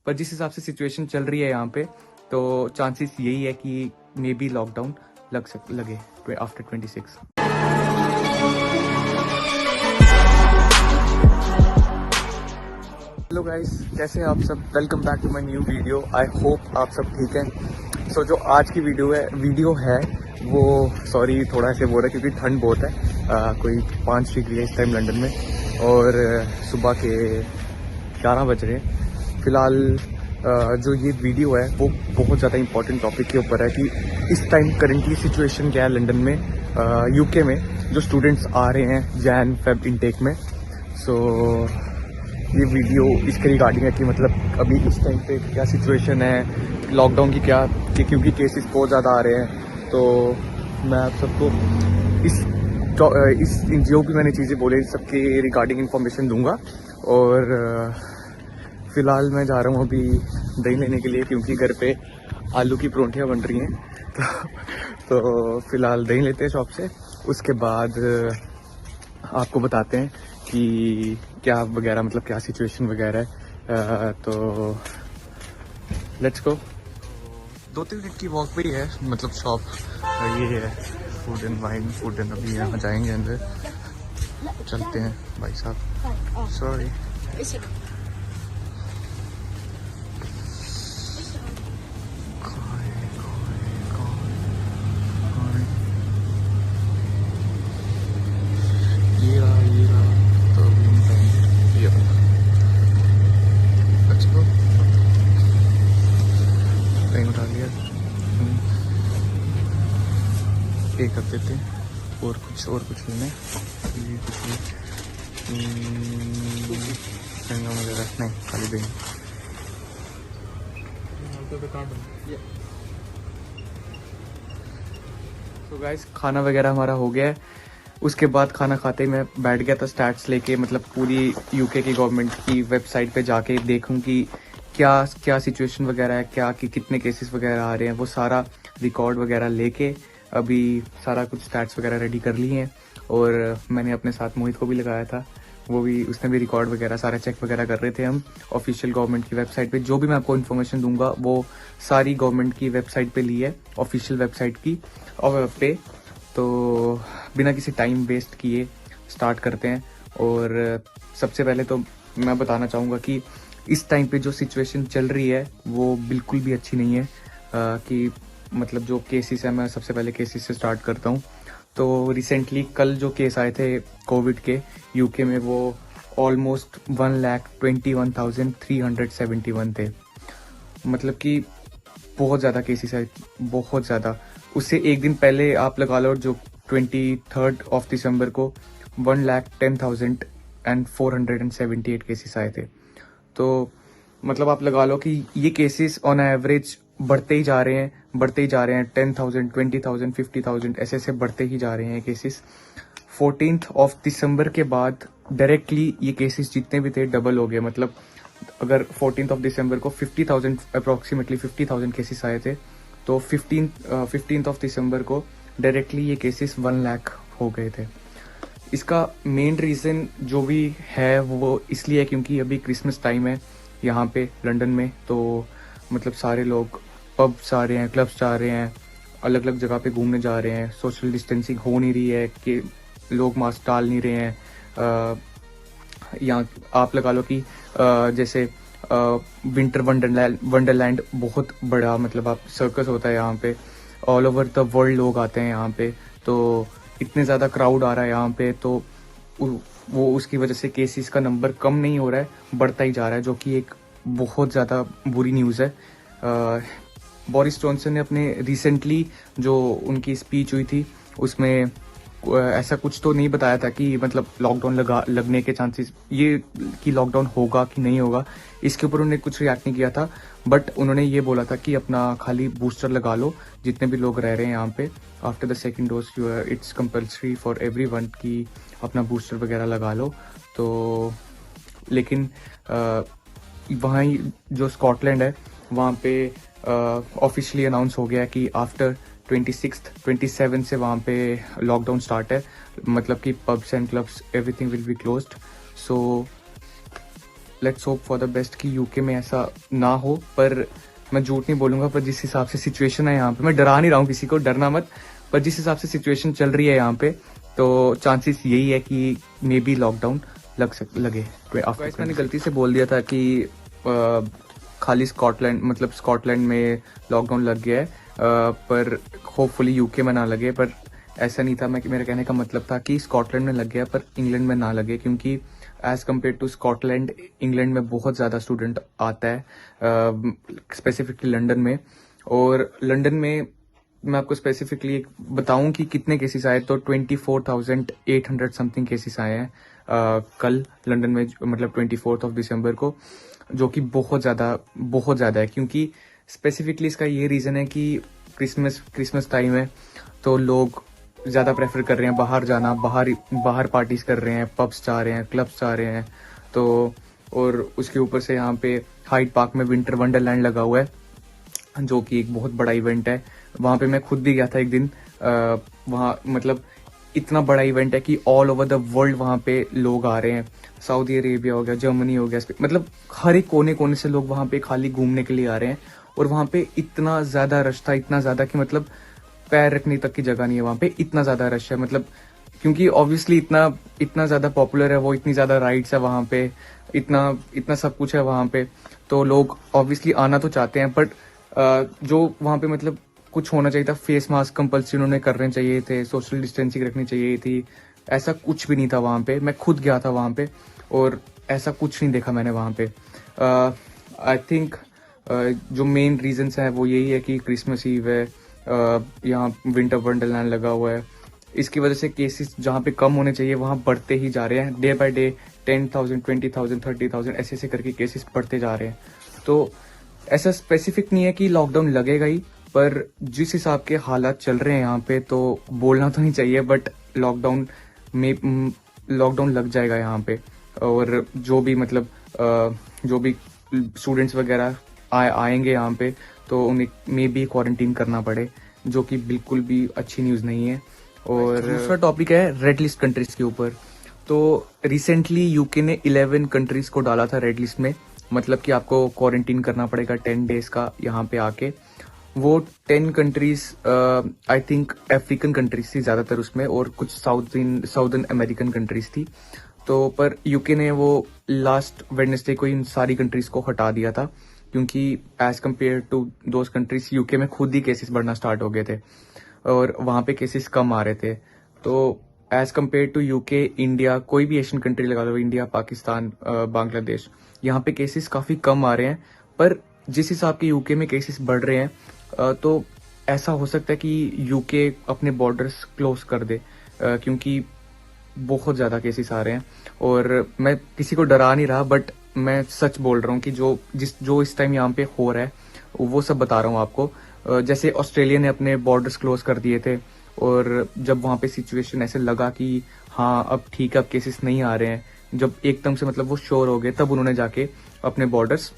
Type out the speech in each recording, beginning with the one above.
पर जिस हिसाब से सिचुएशन चल रही है यहाँ पे, तो चांसेस यही है कि मे बी लॉकडाउन लगे आफ्टर 26। हेलो गाइस, कैसे हैं आप सब? Welcome back to my new video. I hope आप सब ठीक हैं। सो जो आज की वीडियो है वो सॉरी थोड़ा ऐसे बोल रहा है क्योंकि ठंड बहुत है। कोई 5 डिग्री है इस टाइम लंदन में और सुबह के 11 बज रहे हैं। फिलहाल जो ये वीडियो है वो बहुत ज़्यादा इंपॉर्टेंट टॉपिक के ऊपर है कि इस टाइम करेंटली सिचुएशन क्या है लंदन में, यूके में जो स्टूडेंट्स आ रहे हैं जैन फेब इनटेक में। सो ये वीडियो इसके रिगार्डिंग है कि मतलब अभी इस टाइम पे क्या सिचुएशन है लॉकडाउन की, क्या कि क्योंकि केसेस बहुत ज़्यादा आ रहे हैं। तो मैं आप सबको इस जो भी मैंने चीज़ें बोले सबके रिगार्डिंग इन्फॉर्मेशन दूंगा। और फ़िलहाल मैं जा रहा हूँ अभी दही लेने के लिए क्योंकि घर पे आलू की परोंठियाँ बन रही हैं। तो फ़िलहाल दही लेते हैं शॉप से, उसके बाद आपको बताते हैं कि क्या वगैरह मतलब क्या सिचुएशन वगैरह है। तो लेट्स गो। 2-3 मिनट की वॉक पे ही है मतलब शॉप ये है, food and wine food and. अभी यहाँ जाएंगे अंदर, चलते हैं भाई साहब। सॉरी पे कर देते हैं और कुछ लेना है। ये कुछ महंगा वगैरह नहीं, खाली देंगे। तो गाइस खाना वगैरह हमारा हो गया है। उसके बाद खाना खाते ही मैं बैठ गया था स्टैट्स लेके, मतलब पूरी यूके की गवर्नमेंट की वेबसाइट पे जाके देखूं कि क्या क्या सिचुएशन वगैरह है, क्या कि कितने केसेस वगैरह आ रहे हैं, वो सारा रिकॉर्ड वगैरह लेके अभी सारा कुछ स्टैट्स वगैरह रेडी कर लिए हैं। और मैंने अपने साथ मोहित को भी लगाया था, वो भी उसने भी रिकॉर्ड वगैरह सारा चेक वगैरह कर रहे थे हम ऑफिशियल गवर्नमेंट की वेबसाइट पे। जो भी मैं आपको इन्फॉर्मेशन दूंगा वो सारी गवर्नमेंट की वेबसाइट पे ली है, ऑफिशियल वेबसाइट की पे। तो बिना किसी टाइम वेस्ट किए स्टार्ट करते हैं। और सबसे पहले तो मैं बताना चाहूँगा कि इस टाइम पे जो सिचुएशन चल रही है वो बिल्कुल भी अच्छी नहीं है। कि मतलब जो केसेस है, मैं सबसे पहले केसेस से स्टार्ट करता हूँ। तो रिसेंटली कल जो केस आए थे कोविड के यूके में, वो ऑलमोस्ट 1,21,371 थे। मतलब कि बहुत ज़्यादा केसेस है, बहुत ज़्यादा। उससे एक दिन पहले आप लगा लो जो 23 दिसंबर को 1,10,478 केसेस आए थे। तो मतलब आप लगा लो कि ये केसेस ऑन एवरेज बढ़ते ही जा रहे हैं 10,000, 20,000, 50,000 ऐसे ऐसे बढ़ते ही जा रहे हैं केसेस। 14 दिसंबर के बाद डायरेक्टली ये केसेस जितने भी थे डबल हो गए। मतलब अगर 14 दिसंबर को 50,000 अप्रोक्सीमेटली 50,000 केसेस आए थे, तो 15 दिसंबर को डायरेक्टली ये केसेस 1 लाख हो गए थे। इसका मेन रीज़न जो भी है वो इसलिए है क्योंकि अभी क्रिसमस टाइम है यहाँ पे लंदन में। तो मतलब सारे लोग पब्स जा रहे हैं, क्लब्स जा रहे हैं, अलग अलग जगह पे घूमने जा रहे हैं। सोशल डिस्टेंसिंग हो नहीं रही है कि लोग मास्क डाल नहीं रहे हैं। यहाँ आप लगा लो कि जैसे विंटर वंडरलैंड बहुत बड़ा मतलब आप सर्कस होता है यहाँ पे, ऑल ओवर द वर्ल्ड लोग आते हैं यहाँ पे। तो इतने ज़्यादा क्राउड आ रहा है यहाँ पे, तो वो उसकी वजह से केसेस का नंबर कम नहीं हो रहा है, बढ़ता ही जा रहा है, जो कि एक बहुत ज़्यादा बुरी न्यूज़ है। बोरिस जॉनसन ने अपने रिसेंटली जो उनकी स्पीच हुई थी उसमें ऐसा कुछ तो नहीं बताया था कि मतलब लॉकडाउन लगने के चांसेस ये कि लॉकडाउन होगा कि नहीं होगा, इसके ऊपर उन्होंने कुछ रिएक्ट नहीं किया था। बट उन्होंने ये बोला था कि अपना खाली बूस्टर लगा लो जितने भी लोग रह रहे हैं यहाँ पे। After the second dose it's compulsory for everyone कि अपना बूस्टर वगैरह लगा लो। तो लेकिन वहाँ ही जो स्कॉटलैंड है वहाँ पे ऑफिशियली अनाउंस हो गया कि आफ्टर 27 से वहाँ पे लॉकडाउन स्टार्ट है। मतलब कि pubs and clubs everything will be closed. So let's hope for the best कि यूके में ऐसा ना हो। पर मैं झूठ नहीं बोलूंगा, पर जिस हिसाब से सिचुएशन है यहाँ पे, मैं डरा नहीं रहा हूँ किसी को, डरना मत, पर जिस हिसाब से सिचुएशन चल रही है यहाँ पे, तो चांसेस यही है कि मे बी लॉकडाउन लगे। गाइस मैंने गलती से बोल दिया था कि खाली स्कॉटलैंड, मतलब स्कॉटलैंड में लॉकडाउन लग गया है, पर होपफुली यूके में ना लगे। पर ऐसा नहीं था, मेरे कहने का मतलब था कि स्कॉटलैंड में लग गया पर इंग्लैंड में ना लगे, क्योंकि as compare to Scotland, England में बहुत ज़्यादा स्टूडेंट आता है, स्पेसिफिकली लंदन में। और लंदन में मैं आपको स्पेसिफिकली बताऊं कि कितने केसेस आए, तो 24,800 समथिंग केसेस आए हैं कल लंदन में, मतलब 24 दिसंबर को, जो कि बहुत ज़्यादा है। क्योंकि स्पेसिफिकली इसका ये रीज़न है कि क्रिसमस टाइम है, तो लोग ज़्यादा प्रेफर कर रहे हैं बाहर जाना, बाहर पार्टीज कर रहे हैं, पब्स जा रहे हैं, क्लब्स जा रहे हैं। तो और उसके ऊपर से यहाँ पे हाइड पार्क में विंटर वंडरलैंड लगा हुआ है, जो कि एक बहुत बड़ा इवेंट है। वहाँ पे मैं खुद भी गया था एक दिन। वहाँ मतलब इतना बड़ा इवेंट है कि ऑल ओवर द वर्ल्ड वहाँ पे लोग आ रहे हैं। सऊदी अरेबिया हो गया, जर्मनी हो गया, मतलब हर एक कोने कोने से लोग वहाँ पे खाली घूमने के लिए आ रहे हैं। और वहाँ पे इतना ज़्यादा रश था, इतना ज़्यादा कि मतलब पैर रखने तक की जगह नहीं है वहाँ पे, इतना ज़्यादा रश है। मतलब क्योंकि ऑब्वियसली इतना ज़्यादा पॉपुलर है वो, इतनी ज़्यादा राइड्स है वहाँ पे, इतना सब कुछ है वहाँ पे, तो लोग ऑब्वियसली आना तो चाहते हैं। बट जो वहाँ पे मतलब कुछ होना चाहिए था, फेस मास्क कंपल्सरी उन्होंने करने चाहिए थे, सोशल डिस्टेंसिंग रखनी चाहिए थी, ऐसा कुछ भी नहीं था वहाँ पे। मैं खुद गया था वहाँ पे और ऐसा कुछ नहीं देखा मैंने वहाँ पे। आई थिंक जो मेन रीजंस है वो यही है कि क्रिसमस ईव है, यहाँ विंटर वंडरलैंड लगा हुआ है, इसकी वजह से केसेस जहाँ पे कम होने चाहिए वहाँ बढ़ते ही जा रहे हैं। डे बाय डे 10,000, 20,000, 30,000 ऐसे करके केसेस बढ़ते जा रहे हैं। तो ऐसा स्पेसिफिक नहीं है कि लॉकडाउन लगेगा ही, पर जिस हिसाब के हालात चल रहे हैं यहाँ पे, तो बोलना तो नहीं चाहिए, बट लॉकडाउन लग जाएगा यहाँ पे। और जो भी मतलब जो भी स्टूडेंट्स वगैरह आएंगे यहाँ पे, तो उन्हें मे बी क्वारंटीन करना पड़े, जो कि बिल्कुल भी अच्छी न्यूज़ नहीं है। और दूसरा टॉपिक है रेड लिस्ट कंट्रीज के ऊपर। तो रिसेंटली यूके ने 11 कंट्रीज को डाला था रेड लिस्ट में, मतलब कि आपको क्वारंटीन करना पड़ेगा 10 डेज का यहाँ पे आके। वो 10 countries I think African countries थी ज़्यादातर उसमें, और कुछ साउदर्न अमेरिकन कंट्रीज थी। तो पर यूके ने वो लास्ट वेडनेसडे को इन सारी कंट्रीज को हटा दिया था, क्योंकि as compare to those countries UK में खुद ही केसेस बढ़ना स्टार्ट हो गए थे और वहाँ पे केसेस कम आ रहे थे। तो as compare to UK, India, कोई भी एशियन कंट्री लगा लो, इंडिया, पाकिस्तान, बांग्लादेश, यहाँ पे केसेस काफ़ी कम आ रहे हैं। पर जिस हिसाब के यूके में केसेस बढ़ रहे हैं, तो ऐसा हो सकता है कि यूके अपने बॉर्डर्स क्लोज कर दे, क्योंकि बहुत ज़्यादा केसेस आ रहे हैं। और मैं किसी को डरा नहीं रहा, बट मैं सच बोल रहा हूँ कि जो इस टाइम यहाँ पे हो रहा है वो सब बता रहा हूँ आपको। जैसे ऑस्ट्रेलिया ने अपने बॉर्डर्स क्लोज कर दिए थे, और जब वहाँ पे सिचुएशन ऐसे लगा कि हाँ अब ठीक है, अब केसेस नहीं आ रहे हैं, जब एकदम से मतलब वो श्योर हो गए, तब उन्होंने जाके अपने बॉर्डर्स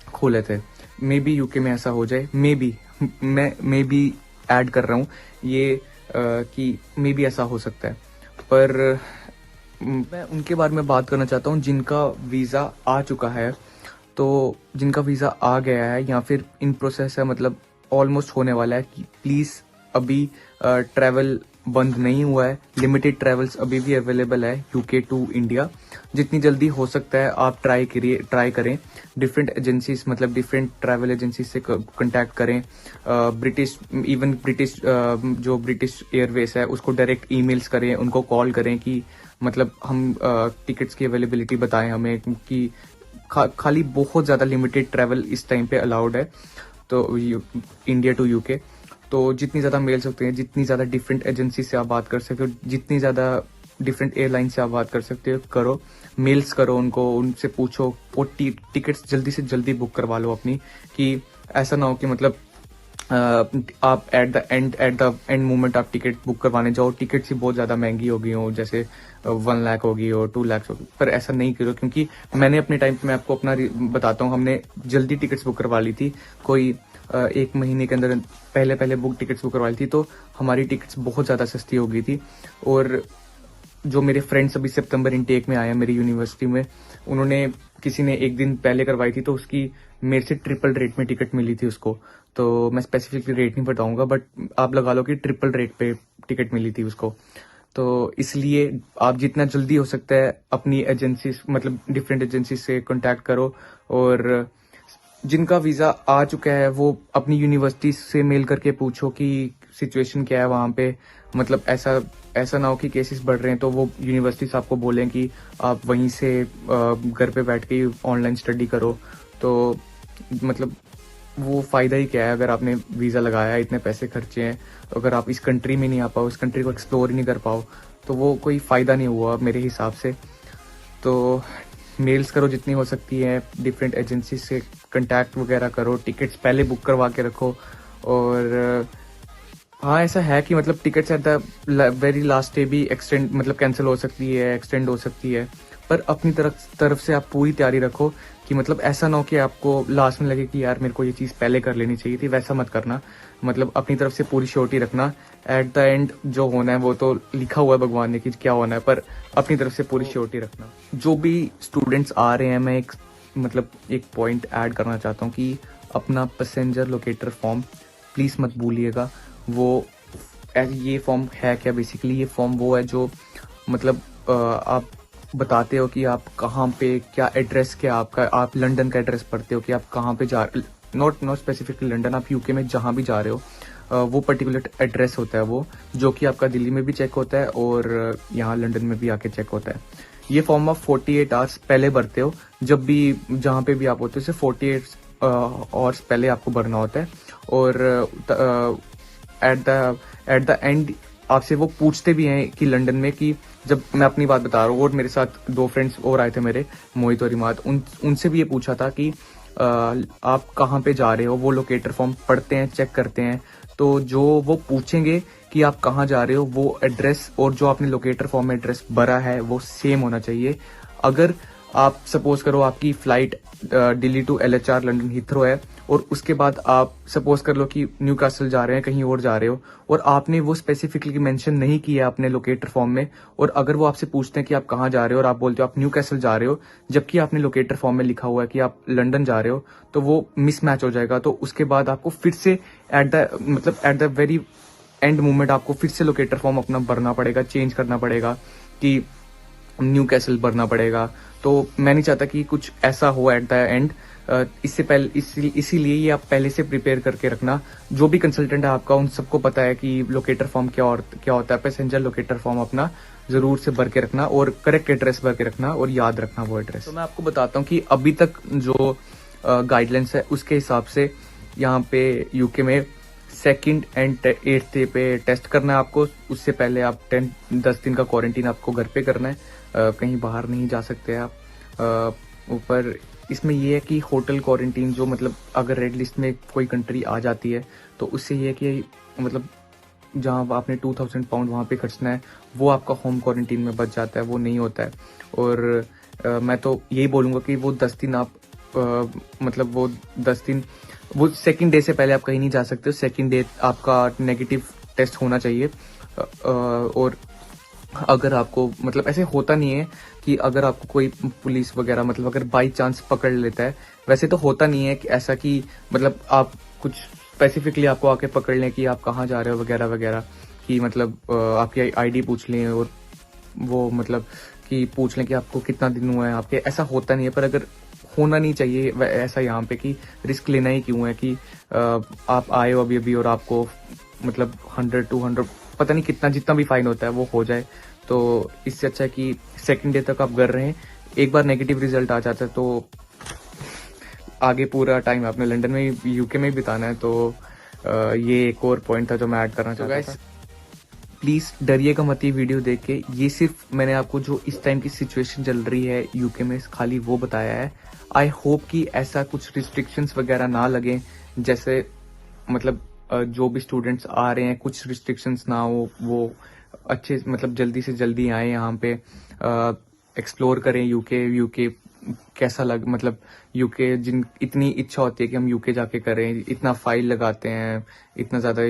खोले थे। मे बी यूके में ऐसा हो जाए, मे बी ऐड कर रहा हूँ ये कि मे बी ऐसा हो सकता है। पर मैं उनके बारे में बात करना चाहता हूँ जिनका वीज़ा आ चुका है। तो जिनका वीज़ा आ गया है या फिर इन प्रोसेस है, मतलब ऑलमोस्ट होने वाला है, कि प्लीज़ अभी ट्रैवल बंद नहीं हुआ है, लिमिटेड ट्रैवल्स अभी भी अवेलेबल है यूके टू इंडिया। जितनी जल्दी हो सकता है आप ट्राई करें, डिफरेंट एजेंसीज, मतलब डिफरेंट ट्रैवल एजेंसी से कांटेक्ट करें। ब्रिटिश जो ब्रिटिश एयरवेज है उसको डायरेक्ट ईमेल्स करें, उनको कॉल करें कि मतलब हम टिकट्स की अवेलेबिलिटी बताएं हमें, कि खाली बहुत ज़्यादा लिमिटेड ट्रैवल इस टाइम पे अलाउड है, तो इंडिया टू यूके। तो जितनी ज़्यादा मेल सकते हैं, जितनी ज़्यादा डिफरेंट एजेंसी से आप बात कर सकते हो, जितनी ज़्यादा डिफरेंट एयरलाइन से आप बात कर सकते हो, करो, मेल्स करो उनको, उनसे पूछो, और टिकट्स जल्दी से जल्दी बुक करवा लो अपनी, कि ऐसा ना हो कि मतलब आप एट द एंड मोमेंट आप टिकट बुक करवाने जाओ, टिकट्स ही बहुत ज़्यादा महंगी हो गई हो, जैसे 1 लाख होगी और 2 लाख होगी। पर ऐसा नहीं करो, क्योंकि मैंने अपने टाइम पे, मैं आपको अपना बताता हूँ, हमने जल्दी टिकट्स बुक करवा ली थी, कोई 1 महीने के अंदर पहले टिकट्स बुक करवा ली थी, तो हमारी टिकट्स बहुत ज़्यादा सस्ती हो गई थी। और जो मेरे फ्रेंड्स अभी सितंबर इनटेक में आए हैं मेरी यूनिवर्सिटी में, उन्होंने किसी ने एक दिन पहले करवाई थी, तो उसकी मेरे से ट्रिपल रेट में टिकट मिली थी उसको। तो मैं स्पेसिफिकली रेट नहीं बताऊंगा, बट आप लगा लो कि ट्रिपल रेट पे टिकट मिली थी उसको। तो इसलिए आप जितना जल्दी हो सकता है अपनी एजेंसी, मतलब डिफरेंट एजेंसी से कांटेक्ट करो, और जिनका वीज़ा आ चुका है वो अपनी यूनिवर्सिटी से मेल करके पूछो कि सिचुएशन क्या है वहाँ पे। मतलब ऐसा ऐसा ना हो कि केसेस बढ़ रहे हैं तो वो यूनिवर्सिटी से आपको बोलें कि आप वहीं से घर पे बैठ के ऑनलाइन स्टडी करो। तो मतलब वो फ़ायदा ही क्या है अगर आपने वीज़ा लगाया, इतने पैसे खर्चे हैं, तो अगर आप इस कंट्री में नहीं आ पाओ, इस कंट्री को एक्सप्लोर ही नहीं कर पाओ, तो वो कोई फ़ायदा नहीं हुआ मेरे हिसाब से। तो मेल्स करो जितनी हो सकती है, डिफरेंट एजेंसी से कांटेक्ट वगैरह करो, टिकट्स पहले बुक करवा के रखो। और हाँ, ऐसा है कि मतलब tickets at the very last day भी एक्सटेंड, मतलब कैंसिल हो सकती है, एक्सटेंड हो सकती है। पर अपनी तरफ से आप पूरी तैयारी रखो कि मतलब ऐसा ना हो कि आपको लास्ट में लगे कि यार मेरे को ये चीज़ पहले कर लेनी चाहिए थी, वैसा मत करना। मतलब अपनी तरफ से पूरी श्योरिटी रखना। एट द एंड जो होना है वो तो लिखा हुआ है भगवान ने कि क्या होना है, पर अपनी तरफ से पूरी श्योरिटी रखना। जो भी स्टूडेंट्स आ रहे हैं, मैं एक पॉइंट ऐड करना चाहता हूँ कि अपना पैसेंजर लोकेटर फॉर्म प्लीज़ मत भूलिएगा। वो ये फॉर्म है क्या, बेसिकली ये फॉर्म वो है जो मतलब आप बताते हो कि आप कहाँ पे, क्या एड्रेस, क्या आपका, आप लंदन का एड्रेस पढ़ते हो कि आप कहाँ पे जा, नॉट स्पेसिफिकली लंदन, आप यूके में जहाँ भी जा रहे हो वो पर्टिकुलर एड्रेस होता है वो, जो कि आपका दिल्ली में भी चेक होता है और यहाँ लंदन में भी आके चेक होता है। ये फॉर्म आप 48 आवर्स पहले भरते हो, जब भी जहाँ पे भी आप होते हो, सिर्फ 48 आवर्स पहले आपको भरना होता है। और एट द एंड आपसे वो पूछते भी हैं कि लंदन में, कि जब मैं अपनी बात बता रहा हूँ और मेरे साथ 2 फ्रेंड्स और आए थे मेरे, मोहित और इमाद, उनसे भी ये पूछा था कि आप कहाँ पे जा रहे हो। वो लोकेटर फॉर्म पढ़ते हैं, चेक करते हैं, तो जो वो पूछेंगे कि आप कहाँ जा रहे हो, वो एड्रेस और जो आपने लोकेटर फॉर्म में एड्रेस भरा है वो सेम होना चाहिए। अगर आप सपोज करो आपकी flight Delhi to LHR London Heathrow है, और उसके बाद आप सपोज कर लो कि न्यू कैसल जा रहे हैं, कहीं और जा रहे हो, और आपने वो स्पेसिफिकली मेंशन नहीं किया अपने लोकेटर फॉर्म में, और अगर वो आपसे पूछते हैं कि आप कहाँ जा रहे हो और आप बोलते हो आप न्यू कैसल जा रहे हो, जबकि आपने लोकेटर फॉर्म में लिखा हुआ है कि आप लंदन जा रहे हो, तो वो मिसमैच हो जाएगा। तो उसके बाद आपको फिर से at the very end moment आपको फिर से लोकेटर फॉर्म अपना भरना पड़ेगा, चेंज करना पड़ेगा, कि न्यू कैसल भरना पड़ेगा। तो मैं नहीं चाहता कि कुछ ऐसा हो एट द एंड। इससे पहले इसीलिए ये आप पहले से प्रिपेयर करके रखना। जो भी कंसल्टेंट है आपका, उन सबको पता है कि लोकेटर फॉर्म क्या होता है। पैसेंजर लोकेटर फॉर्म अपना जरूर से भर के रखना, और करेक्ट एड्रेस भर के रखना, और याद रखना वो एड्रेस। तो मैं आपको बताता हूँ कि अभी तक जो गाइडलाइंस है उसके हिसाब से यहाँ पे यूके में 2nd and 8th डे पे टेस्ट करना है आपको। उससे पहले आप 10 दिन का क्वारंटीन आपको घर पे करना है, कहीं बाहर नहीं जा सकते आप। ऊपर इसमें ये है कि होटल क्वारंटीन, जो मतलब अगर रेड लिस्ट में कोई कंट्री आ जाती है तो उससे ये है कि मतलब जहाँ आपने 2000 पाउंड वहाँ पे खर्चना है, वो आपका होम क्वारंटीन में बच जाता है, वो नहीं होता है। और मैं तो यही बोलूँगा कि वो 10 दिन आप मतलब वो 10 दिन, वो 2nd डे से पहले आप कहीं नहीं जा सकते। 2nd डे आपका नेगेटिव टेस्ट होना चाहिए। और अगर आपको मतलब ऐसे होता नहीं है कि अगर आपको कोई पुलिस वगैरह मतलब अगर बाई चांस पकड़ लेता है, वैसे तो होता नहीं है कि ऐसा कि मतलब आप कुछ स्पेसिफिकली आपको आके पकड़ लें कि आप कहाँ जा रहे हो वगैरह वगैरह, कि मतलब आपकी आईडी पूछ लें, और वो मतलब कि पूछ लें कि आपको कितना दिन हुआ है आपके। ऐसा होता नहीं है, पर अगर होना नहीं चाहिए ऐसा यहाँ पे, कि रिस्क लेना ही क्यों है कि आप आए हो अभी अभी और आपको मतलब 100-200 पता नहीं कितना, जितना भी फाइन होता है वो हो जाए। तो इससे अच्छा है कि 2nd डे तक आप घर रहें। एक बार नेगेटिव रिजल्ट आ जाता है तो आगे पूरा टाइम आपने लंदन में, यूके में बिताना है। तो ये एक और पॉइंट था जो मैं ऐड करना चाहता था। प्लीज़ डरिएगा मत ये वीडियो देख के। ये सिर्फ मैंने आपको जो इस टाइम की सिचुएशन चल रही है यूके में, खाली वो बताया है। आई होप कि ऐसा कुछ रिस्ट्रिक्शंस वगैरह ना लगे, जैसे मतलब जो भी स्टूडेंट्स आ रहे हैं कुछ रिस्ट्रिक्शंस ना हो, वो अच्छे मतलब जल्दी से जल्दी आए यहाँ पे, एक्सप्लोर करें यूके कैसा लग मतलब यूके जिन इतनी इच्छा होती है कि हम यूके जाके करें, इतना फाइल लगाते हैं, इतना ज़्यादा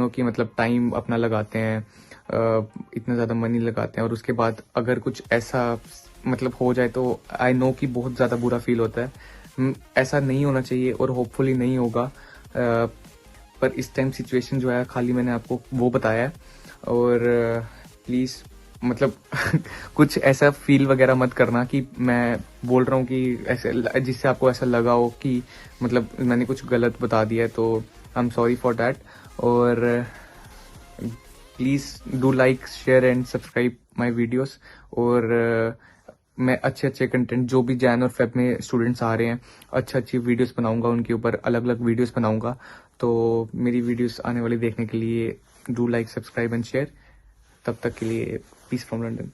कि मतलब टाइम अपना लगाते हैं, इतना ज़्यादा मनी लगाते हैं, और उसके बाद अगर कुछ ऐसा मतलब हो जाए तो आई नो कि बहुत ज़्यादा बुरा फील होता है। ऐसा नहीं होना चाहिए और होपफुली नहीं होगा। पर इस टाइम सिचुएशन जो है खाली मैंने आपको वो बताया है। और प्लीज़ मतलब कुछ ऐसा फील वगैरह मत करना कि मैं बोल रहा हूँ कि ऐसे जिससे आपको ऐसा लगा हो कि मतलब मैंने कुछ गलत बता दिया है, तो I am sorry for that. और please do like share and subscribe my videos. और मैं अच्छे अच्छे कंटेंट जो भी जैन और फेब में स्टूडेंट्स आ रहे हैं, अच्छी वीडियोस बनाऊंगा, उनके ऊपर अलग अलग वीडियोस बनाऊंगा। तो मेरी वीडियोस आने वाली देखने के लिए do like subscribe and share. तब तक के लिए पीस फ्रॉम लंदन।